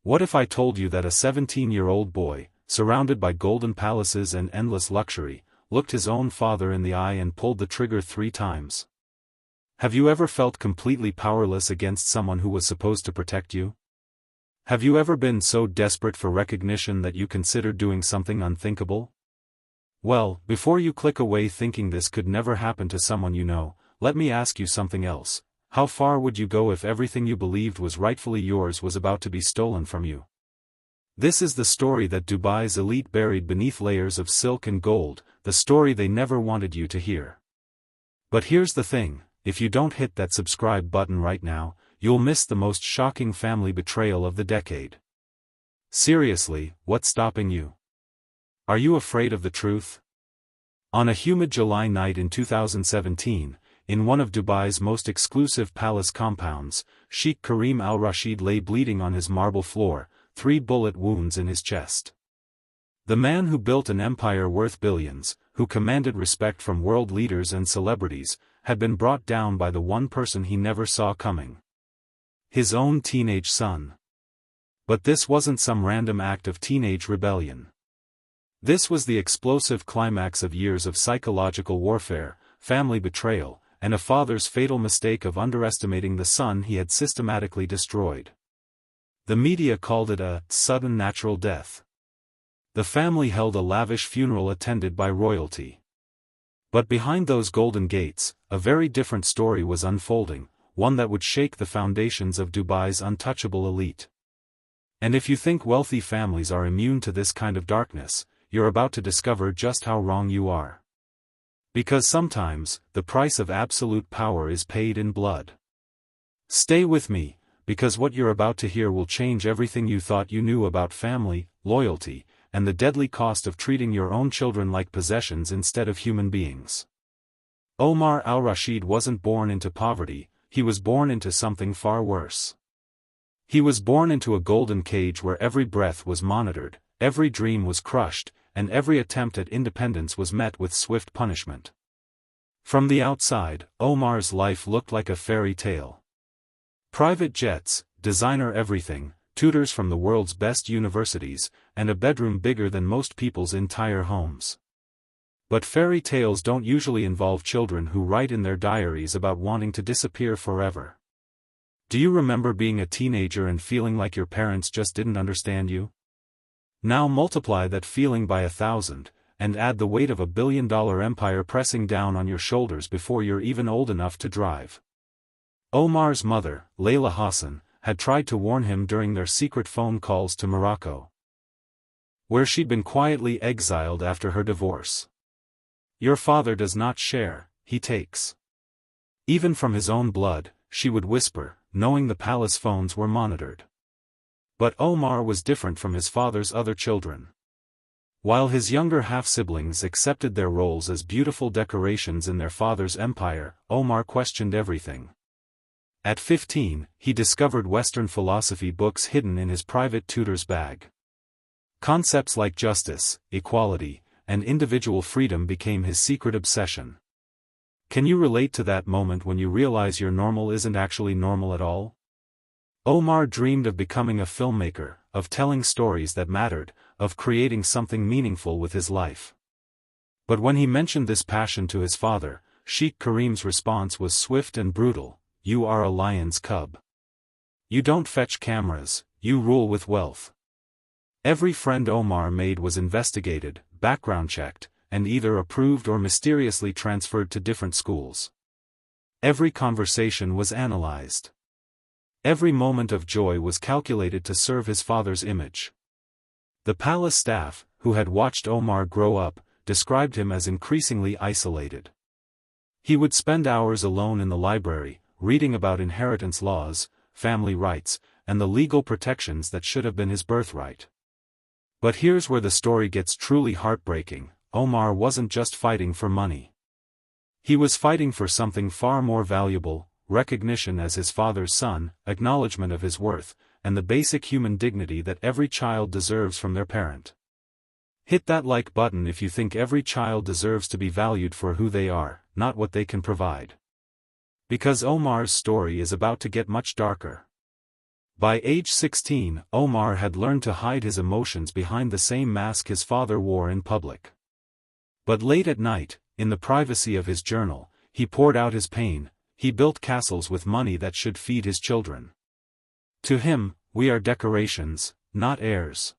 What if I told you that a 17-year-old boy, surrounded by golden palaces and endless luxury, looked his own father in the eye and pulled the trigger 3 times? Have you ever felt completely powerless against someone who was supposed to protect you? Have you ever been so desperate for recognition that you considered doing something unthinkable? Well, before you click away thinking this could never happen to someone you know, let me ask you something else. How far would you go if everything you believed was rightfully yours was about to be stolen from you? This is the story that Dubai's elite buried beneath layers of silk and gold, the story they never wanted you to hear. But here's the thing, if you don't hit that subscribe button right now, you'll miss the most shocking family betrayal of the decade. Seriously, what's stopping you? Are you afraid of the truth? On a humid July night in 2017, in one of Dubai's most exclusive palace compounds, Sheikh Karim Al Rashid lay bleeding on his marble floor, 3 bullet wounds in his chest. The man who built an empire worth billions, who commanded respect from world leaders and celebrities, had been brought down by the one person he never saw coming. His own teenage son. But this wasn't some random act of teenage rebellion. This was the explosive climax of years of psychological warfare, family betrayal, and a father's fatal mistake of underestimating the son he had systematically destroyed. The media called it a sudden natural death. The family held a lavish funeral attended by royalty. But behind those golden gates, a very different story was unfolding, one that would shake the foundations of Dubai's untouchable elite. And if you think wealthy families are immune to this kind of darkness, you're about to discover just how wrong you are. Because sometimes, the price of absolute power is paid in blood. Stay with me, because what you're about to hear will change everything you thought you knew about family, loyalty, and the deadly cost of treating your own children like possessions instead of human beings. Omar al-Rashid wasn't born into poverty, he was born into something far worse. He was born into a golden cage where every breath was monitored, every dream was crushed, and every attempt at independence was met with swift punishment. From the outside, Omar's life looked like a fairy tale. Private jets, designer everything, tutors from the world's best universities, and a bedroom bigger than most people's entire homes. But fairy tales don't usually involve children who write in their diaries about wanting to disappear forever. Do you remember being a teenager and feeling like your parents just didn't understand you? Now multiply that feeling by 1,000, and add the weight of $1 billion empire pressing down on your shoulders before you're even old enough to drive. Omar's mother, Layla Hassan, had tried to warn him during their secret phone calls to Morocco, where she'd been quietly exiled after her divorce. Your father does not share, he takes. Even from his own blood, she would whisper, knowing the palace phones were monitored. But Omar was different from his father's other children. While his younger half-siblings accepted their roles as beautiful decorations in their father's empire, Omar questioned everything. At 15, he discovered Western philosophy books hidden in his private tutor's bag. Concepts like justice, equality, and individual freedom became his secret obsession. Can you relate to that moment when you realize your normal isn't actually normal at all? Omar dreamed of becoming a filmmaker, of telling stories that mattered, of creating something meaningful with his life. But when he mentioned this passion to his father, Sheikh Karim's response was swift and brutal: "You are a lion's cub. You don't fetch cameras, you rule with wealth." Every friend Omar made was investigated, background checked, and either approved or mysteriously transferred to different schools. Every conversation was analyzed. Every moment of joy was calculated to serve his father's image. The palace staff, who had watched Omar grow up, described him as increasingly isolated. He would spend hours alone in the library, reading about inheritance laws, family rights, and the legal protections that should have been his birthright. But here's where the story gets truly heartbreaking: Omar wasn't just fighting for money. He was fighting for something far more valuable: recognition as his father's son, acknowledgement of his worth, and the basic human dignity that every child deserves from their parent. Hit that like button if you think every child deserves to be valued for who they are, not what they can provide. Because Omar's story is about to get much darker. By age 16, Omar had learned to hide his emotions behind the same mask his father wore in public. But late at night, in the privacy of his journal, he poured out his pain. He built castles with money that should feed his children. To him, we are decorations, not heirs.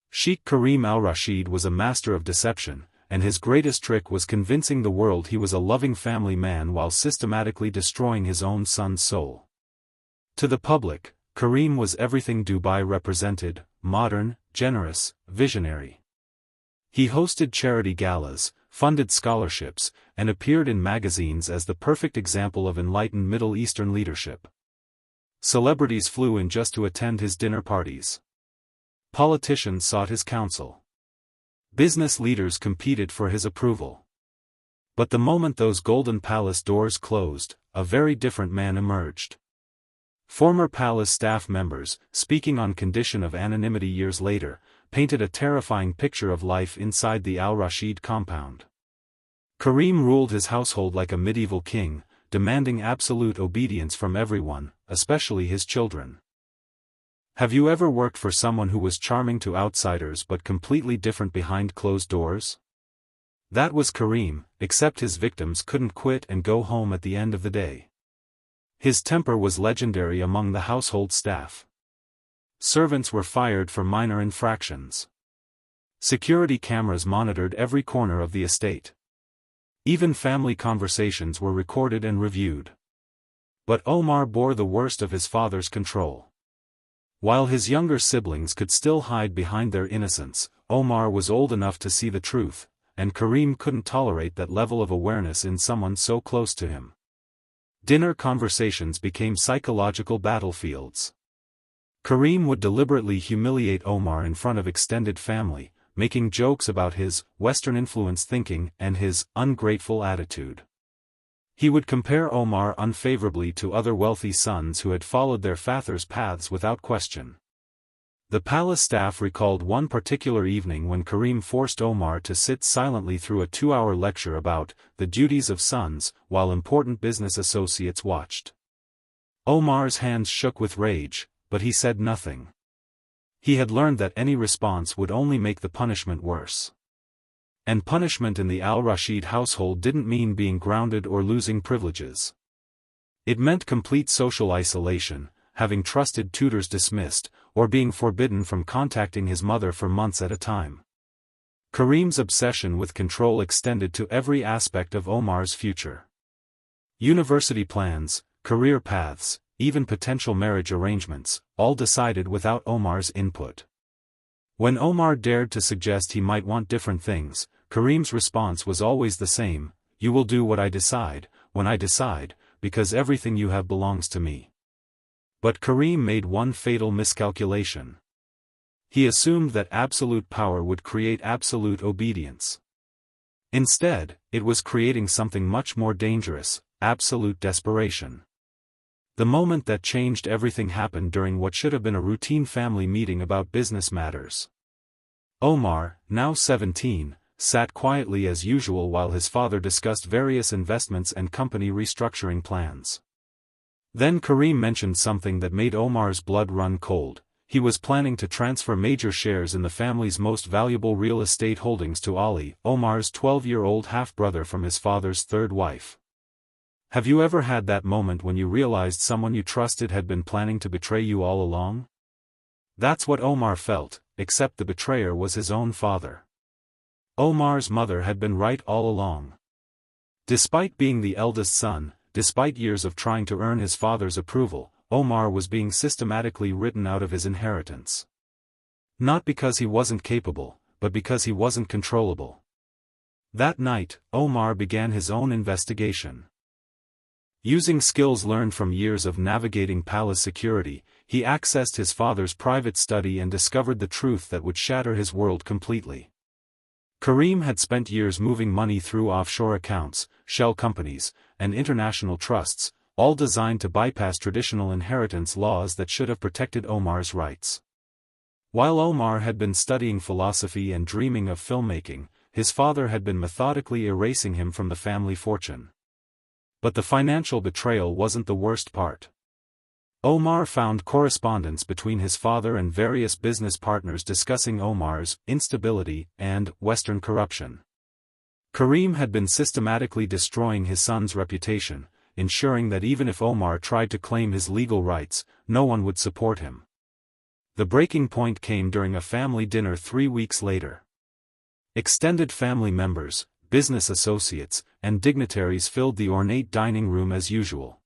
Sheikh Karim al-Rashid was a master of deception, and his greatest trick was convincing the world he was a loving family man while systematically destroying his own son's soul. To the public, Karim was everything Dubai represented: modern, generous, visionary. He hosted charity galas, funded scholarships, and appeared in magazines as the perfect example of enlightened Middle Eastern leadership. Celebrities flew in just to attend his dinner parties. Politicians sought his counsel. Business leaders competed for his approval. But the moment those golden palace doors closed, a very different man emerged. Former palace staff members, speaking on condition of anonymity years later, painted a terrifying picture of life inside the al-Rashid compound. Karim ruled his household like a medieval king, demanding absolute obedience from everyone, especially his children. Have you ever worked for someone who was charming to outsiders but completely different behind closed doors? That was Karim, except his victims couldn't quit and go home at the end of the day. His temper was legendary among the household staff. Servants were fired for minor infractions. Security cameras monitored every corner of the estate. Even family conversations were recorded and reviewed. But Omar bore the worst of his father's control. While his younger siblings could still hide behind their innocence, Omar was old enough to see the truth, and Karim couldn't tolerate that level of awareness in someone so close to him. Dinner conversations became psychological battlefields. Karim would deliberately humiliate Omar in front of extended family, making jokes about his Western-influenced thinking and his ungrateful attitude. He would compare Omar unfavorably to other wealthy sons who had followed their father's paths without question. The palace staff recalled one particular evening when Karim forced Omar to sit silently through a 2-hour lecture about the duties of sons, while important business associates watched. Omar's hands shook with rage, but he said nothing. He had learned that any response would only make the punishment worse. And punishment in the al-Rashid household didn't mean being grounded or losing privileges. It meant complete social isolation, having trusted tutors dismissed, or being forbidden from contacting his mother for months at a time. Karim's obsession with control extended to every aspect of Omar's future. University plans, career paths, even potential marriage arrangements, all decided without Omar's input. When Omar dared to suggest he might want different things, Karim's response was always the same: "You will do what I decide, when I decide, because everything you have belongs to me." But Karim made one fatal miscalculation. He assumed that absolute power would create absolute obedience. Instead, it was creating something much more dangerous: absolute desperation. The moment that changed everything happened during what should have been a routine family meeting about business matters. Omar, now 17, sat quietly as usual while his father discussed various investments and company restructuring plans. Then Karim mentioned something that made Omar's blood run cold. He was planning to transfer major shares in the family's most valuable real estate holdings to Ali, Omar's 12-year-old half-brother from his father's third wife. Have you ever had that moment when you realized someone you trusted had been planning to betray you all along? That's what Omar felt, except the betrayer was his own father. Omar's mother had been right all along. Despite being the eldest son, despite years of trying to earn his father's approval, Omar was being systematically written out of his inheritance. Not because he wasn't capable, but because he wasn't controllable. That night, Omar began his own investigation. Using skills learned from years of navigating palace security, he accessed his father's private study and discovered the truth that would shatter his world completely. Karim had spent years moving money through offshore accounts, shell companies, and international trusts, all designed to bypass traditional inheritance laws that should have protected Omar's rights. While Omar had been studying philosophy and dreaming of filmmaking, his father had been methodically erasing him from the family fortune. But the financial betrayal wasn't the worst part. Omar found correspondence between his father and various business partners discussing Omar's instability and Western corruption. Karim had been systematically destroying his son's reputation, ensuring that even if Omar tried to claim his legal rights, no one would support him. The breaking point came during a family dinner 3 weeks later. Extended family members, business associates, and dignitaries filled the ornate dining room as usual.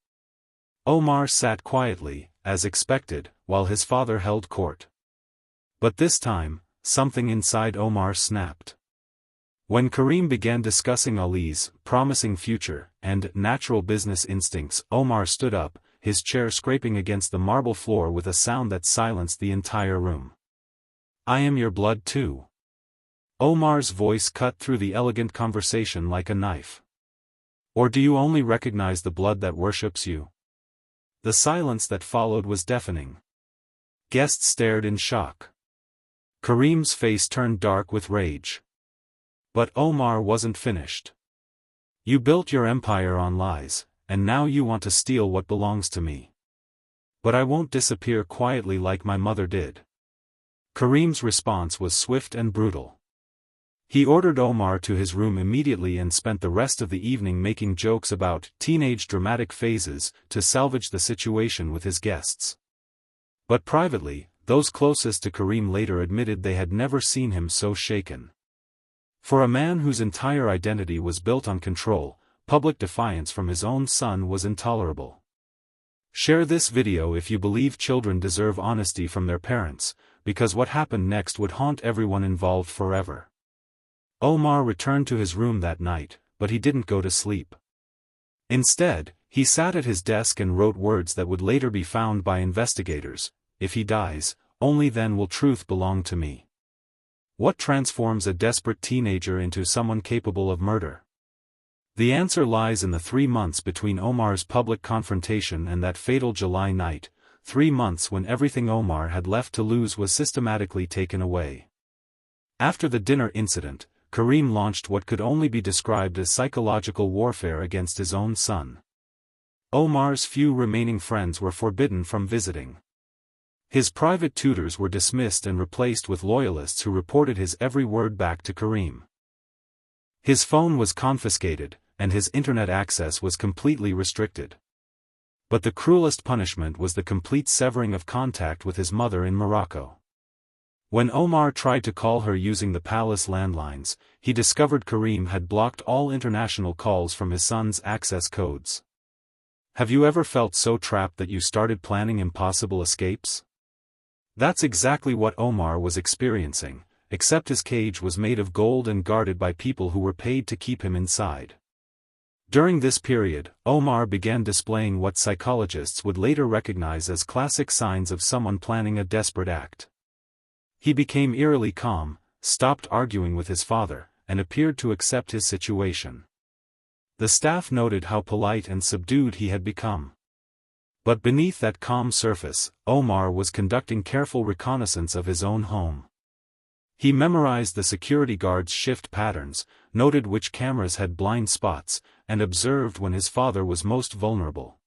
Omar sat quietly, as expected, while his father held court. But this time, something inside Omar snapped. When Karim began discussing Ali's promising future and natural business instincts, Omar stood up, his chair scraping against the marble floor with a sound that silenced the entire room. "I am your blood too." Omar's voice cut through the elegant conversation like a knife. "Or do you only recognize the blood that worships you?" The silence that followed was deafening. Guests stared in shock. Karim's face turned dark with rage. But Omar wasn't finished. "You built your empire on lies, and now you want to steal what belongs to me. But I won't disappear quietly like my mother did." Karim's response was swift and brutal. He ordered Omar to his room immediately and spent the rest of the evening making jokes about teenage dramatic phases to salvage the situation with his guests. But privately, those closest to Karim later admitted they had never seen him so shaken. For a man whose entire identity was built on control, public defiance from his own son was intolerable. Share this video if you believe children deserve honesty from their parents, because what happened next would haunt everyone involved forever. Omar returned to his room that night, but he didn't go to sleep. Instead, he sat at his desk and wrote words that would later be found by investigators: "If he dies, only then will truth belong to me." What transforms a desperate teenager into someone capable of murder? The answer lies in the 3 months between Omar's public confrontation and that fatal July night, 3 months when everything Omar had left to lose was systematically taken away. After the dinner incident, Karim launched what could only be described as psychological warfare against his own son. Omar's few remaining friends were forbidden from visiting. His private tutors were dismissed and replaced with loyalists who reported his every word back to Karim. His phone was confiscated, and his internet access was completely restricted. But the cruelest punishment was the complete severing of contact with his mother in Morocco. When Omar tried to call her using the palace landlines, he discovered Karim had blocked all international calls from his son's access codes. Have you ever felt so trapped that you started planning impossible escapes? That's exactly what Omar was experiencing, except his cage was made of gold and guarded by people who were paid to keep him inside. During this period, Omar began displaying what psychologists would later recognize as classic signs of someone planning a desperate act. He became eerily calm, stopped arguing with his father, and appeared to accept his situation. The staff noted how polite and subdued he had become. But beneath that calm surface, Omar was conducting careful reconnaissance of his own home. He memorized the security guards' shift patterns, noted which cameras had blind spots, and observed when his father was most vulnerable.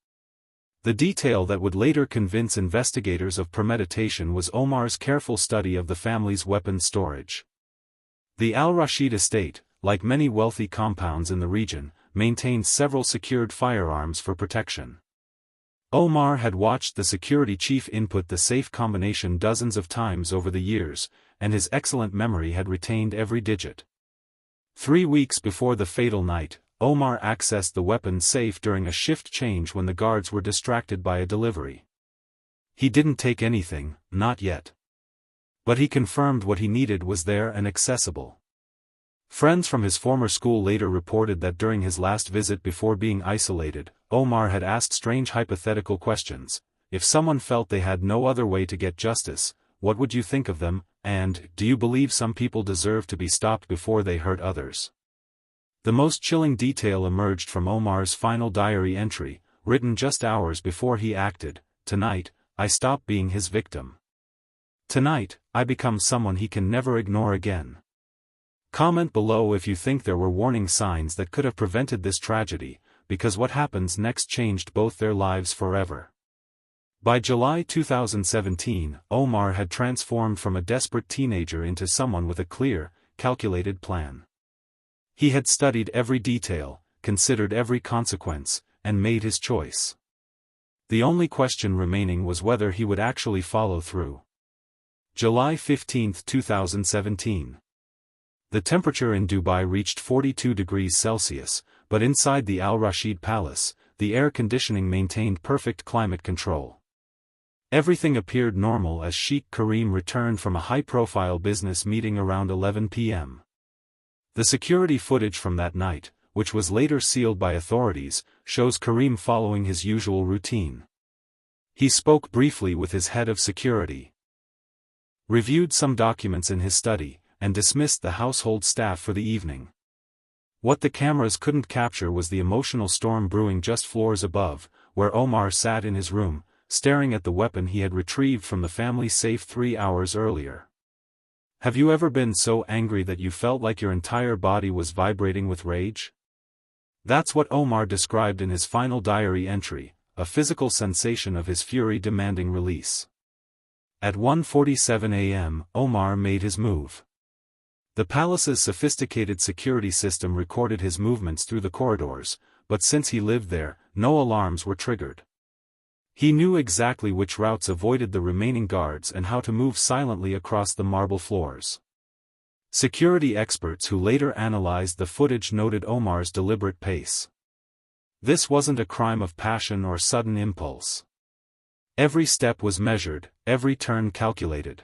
The detail that would later convince investigators of premeditation was Omar's careful study of the family's weapons storage. The Al-Rashid estate, like many wealthy compounds in the region, maintained several secured firearms for protection. Omar had watched the security chief input the safe combination dozens of times over the years, and his excellent memory had retained every digit. 3 weeks before the fatal night, Omar accessed the weapons safe during a shift change when the guards were distracted by a delivery. He didn't take anything, not yet. But he confirmed what he needed was there and accessible. Friends from his former school later reported that during his last visit before being isolated, Omar had asked strange hypothetical questions. If someone felt they had no other way to get justice, what would you think of them, and do you believe some people deserve to be stopped before they hurt others? The most chilling detail emerged from Omar's final diary entry, written just hours before he acted: "Tonight, I stop being his victim. Tonight, I become someone he can never ignore again." Comment below if you think there were warning signs that could have prevented this tragedy, because what happens next changed both their lives forever. By July 2017, Omar had transformed from a desperate teenager into someone with a clear, calculated plan. He had studied every detail, considered every consequence, and made his choice. The only question remaining was whether he would actually follow through. July 15, 2017. The temperature in Dubai reached 42 degrees Celsius, but inside the Al Rashid Palace, the air conditioning maintained perfect climate control. Everything appeared normal as Sheikh Karim returned from a high-profile business meeting around 11 p.m. The security footage from that night, which was later sealed by authorities, shows Karim following his usual routine. He spoke briefly with his head of security, reviewed some documents in his study, and dismissed the household staff for the evening. What the cameras couldn't capture was the emotional storm brewing just floors above, where Omar sat in his room, staring at the weapon he had retrieved from the family safe 3 hours earlier. Have you ever been so angry that you felt like your entire body was vibrating with rage? That's what Omar described in his final diary entry, a physical sensation of his fury demanding release. At 1:47 a.m., Omar made his move. The palace's sophisticated security system recorded his movements through the corridors, but since he lived there, no alarms were triggered. He knew exactly which routes avoided the remaining guards and how to move silently across the marble floors. Security experts who later analyzed the footage noted Omar's deliberate pace. This wasn't a crime of passion or sudden impulse. Every step was measured, every turn calculated.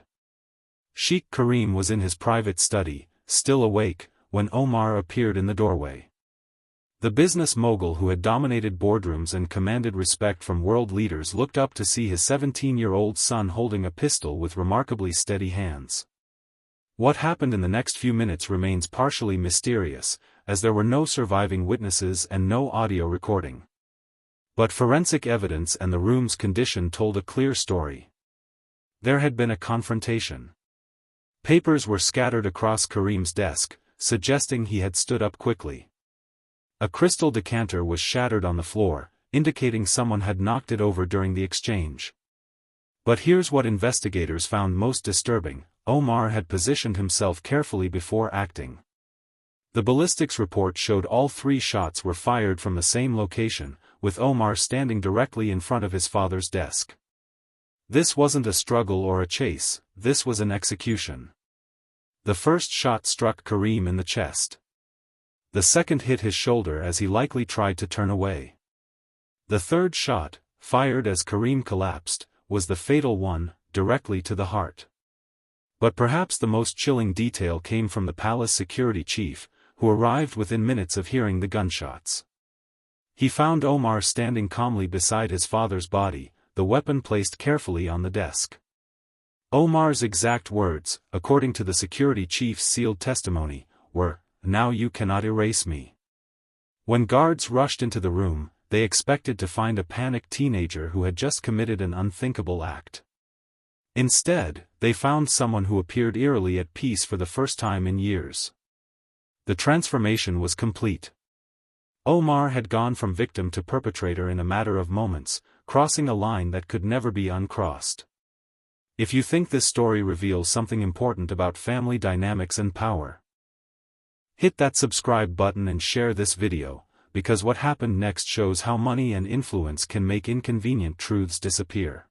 Sheikh Karim was in his private study, still awake, when Omar appeared in the doorway. The business mogul who had dominated boardrooms and commanded respect from world leaders looked up to see his 17-year-old son holding a pistol with remarkably steady hands. What happened in the next few minutes remains partially mysterious, as there were no surviving witnesses and no audio recording. But forensic evidence and the room's condition told a clear story. There had been a confrontation. Papers were scattered across Karim's desk, suggesting he had stood up quickly. A crystal decanter was shattered on the floor, indicating someone had knocked it over during the exchange. But here's what investigators found most disturbing: Omar had positioned himself carefully before acting. The ballistics report showed all 3 shots were fired from the same location, with Omar standing directly in front of his father's desk. This wasn't a struggle or a chase, this was an execution. The first shot struck Karim in the chest. The second hit his shoulder as he likely tried to turn away. The third shot, fired as Karim collapsed, was the fatal one, directly to the heart. But perhaps the most chilling detail came from the palace security chief, who arrived within minutes of hearing the gunshots. He found Omar standing calmly beside his father's body, the weapon placed carefully on the desk. Omar's exact words, according to the security chief's sealed testimony, were, "Now you cannot erase me." When guards rushed into the room, they expected to find a panicked teenager who had just committed an unthinkable act. Instead, they found someone who appeared eerily at peace for the first time in years. The transformation was complete. Omar had gone from victim to perpetrator in a matter of moments, crossing a line that could never be uncrossed. If you think this story reveals something important about family dynamics and power, hit that subscribe button and share this video, because what happened next shows how money and influence can make inconvenient truths disappear.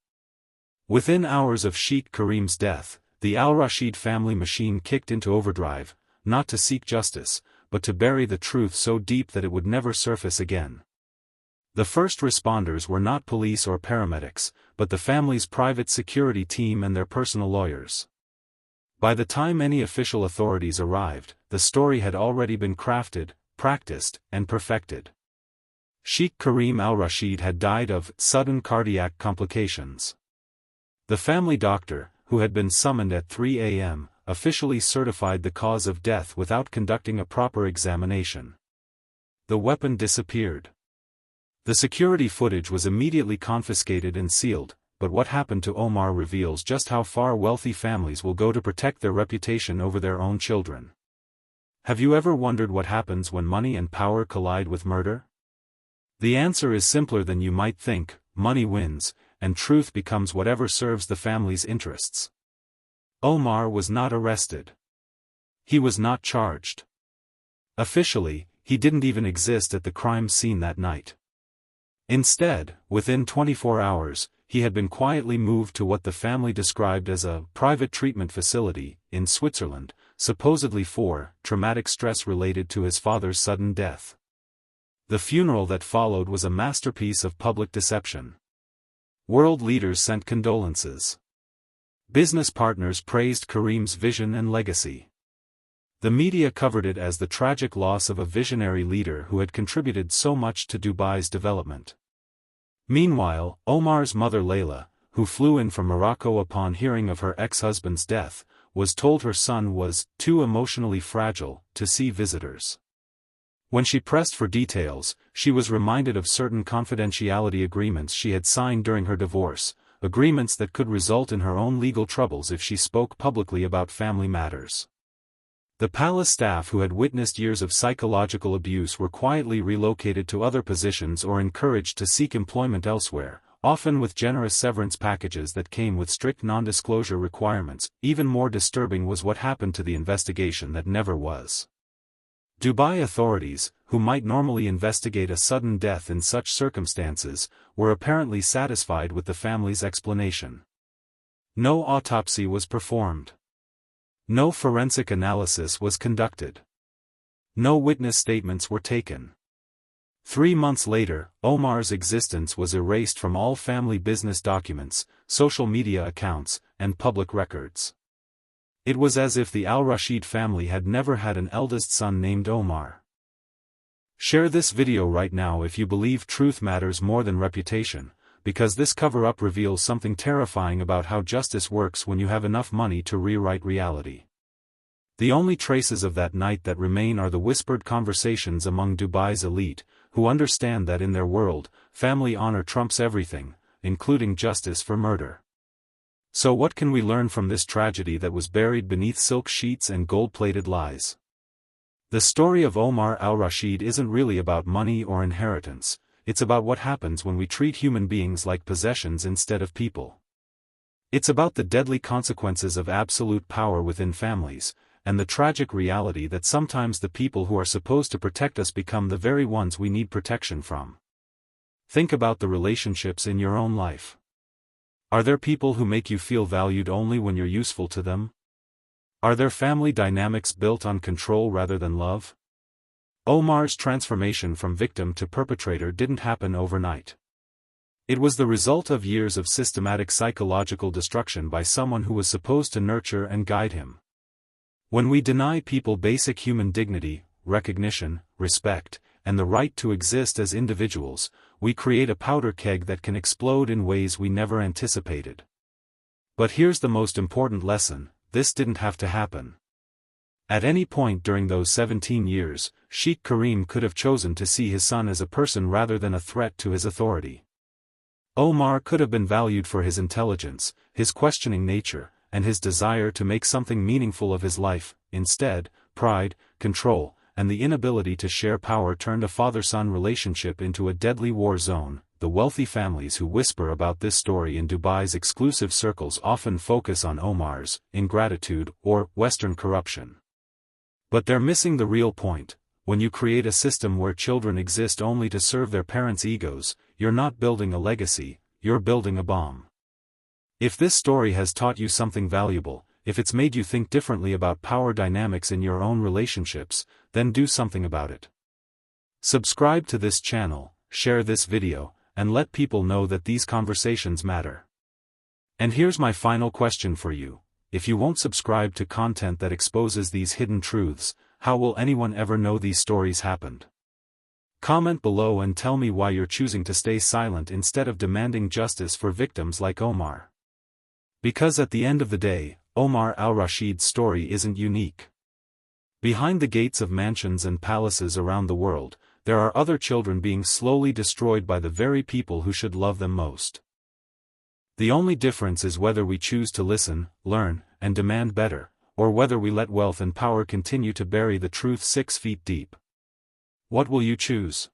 Within hours of Sheikh Karim's death, the Al Rashid family machine kicked into overdrive, not to seek justice, but to bury the truth so deep that it would never surface again. The first responders were not police or paramedics, but the family's private security team and their personal lawyers. By the time any official authorities arrived, the story had already been crafted, practiced, and perfected. Sheikh Karim al-Rashid had died of sudden cardiac complications. The family doctor, who had been summoned at 3 a.m., officially certified the cause of death without conducting a proper examination. The weapon disappeared. The security footage was immediately confiscated and sealed, but what happened to Omar reveals just how far wealthy families will go to protect their reputation over their own children. Have you ever wondered what happens when money and power collide with murder? The answer is simpler than you might think: money wins, and truth becomes whatever serves the family's interests. Omar was not arrested. He was not charged. Officially, he didn't even exist at the crime scene that night. Instead, within 24 hours, he had been quietly moved to what the family described as a private treatment facility in Switzerland, supposedly for traumatic stress related to his father's sudden death. The funeral that followed was a masterpiece of public deception. World leaders sent condolences. Business partners praised Karim's vision and legacy. The media covered it as the tragic loss of a visionary leader who had contributed so much to Dubai's development. Meanwhile, Omar's mother Layla, who flew in from Morocco upon hearing of her ex-husband's death, was told her son was too emotionally fragile to see visitors. When she pressed for details, she was reminded of certain confidentiality agreements she had signed during her divorce, agreements that could result in her own legal troubles if she spoke publicly about family matters. The palace staff who had witnessed years of psychological abuse were quietly relocated to other positions or encouraged to seek employment elsewhere, often with generous severance packages that came with strict non-disclosure requirements. Even more disturbing was what happened to the investigation that never was. Dubai authorities, who might normally investigate a sudden death in such circumstances, were apparently satisfied with the family's explanation. No autopsy was performed. No forensic analysis was conducted. No witness statements were taken. 3 months later, Omar's existence was erased from all family business documents, social media accounts, and public records. It was as if the Al-Rashid family had never had an eldest son named Omar. Share this video right now if you believe truth matters more than reputation, because this cover-up reveals something terrifying about how justice works when you have enough money to rewrite reality. The only traces of that night that remain are the whispered conversations among Dubai's elite, who understand that in their world, family honor trumps everything, including justice for murder. So what can we learn from this tragedy that was buried beneath silk sheets and gold-plated lies? The story of Omar al-Rashid isn't really about money or inheritance. It's about what happens when we treat human beings like possessions instead of people. It's about the deadly consequences of absolute power within families, and the tragic reality that sometimes the people who are supposed to protect us become the very ones we need protection from. Think about the relationships in your own life. Are there people who make you feel valued only when you're useful to them? Are there family dynamics built on control rather than love? Omar's transformation from victim to perpetrator didn't happen overnight. It was the result of years of systematic psychological destruction by someone who was supposed to nurture and guide him. When we deny people basic human dignity, recognition, respect, and the right to exist as individuals, we create a powder keg that can explode in ways we never anticipated. But here's the most important lesson: this didn't have to happen. At any point during those 17 years, Sheikh Karim could have chosen to see his son as a person rather than a threat to his authority. Omar could have been valued for his intelligence, his questioning nature, and his desire to make something meaningful of his life. Instead, pride, control, and the inability to share power turned a father-son relationship into a deadly war zone. The wealthy families who whisper about this story in Dubai's exclusive circles often focus on Omar's ingratitude or Western corruption. But they're missing the real point. When you create a system where children exist only to serve their parents' egos, you're not building a legacy, you're building a bomb. If this story has taught you something valuable, if it's made you think differently about power dynamics in your own relationships, then do something about it. Subscribe to this channel, share this video, and let people know that these conversations matter. And here's my final question for you. If you won't subscribe to content that exposes these hidden truths, how will anyone ever know these stories happened? Comment below and tell me why you're choosing to stay silent instead of demanding justice for victims like Omar. Because at the end of the day, Omar al-Rashid's story isn't unique. Behind the gates of mansions and palaces around the world, there are other children being slowly destroyed by the very people who should love them most. The only difference is whether we choose to listen, learn, and demand better, or whether we let wealth and power continue to bury the truth 6 feet deep. What will you choose?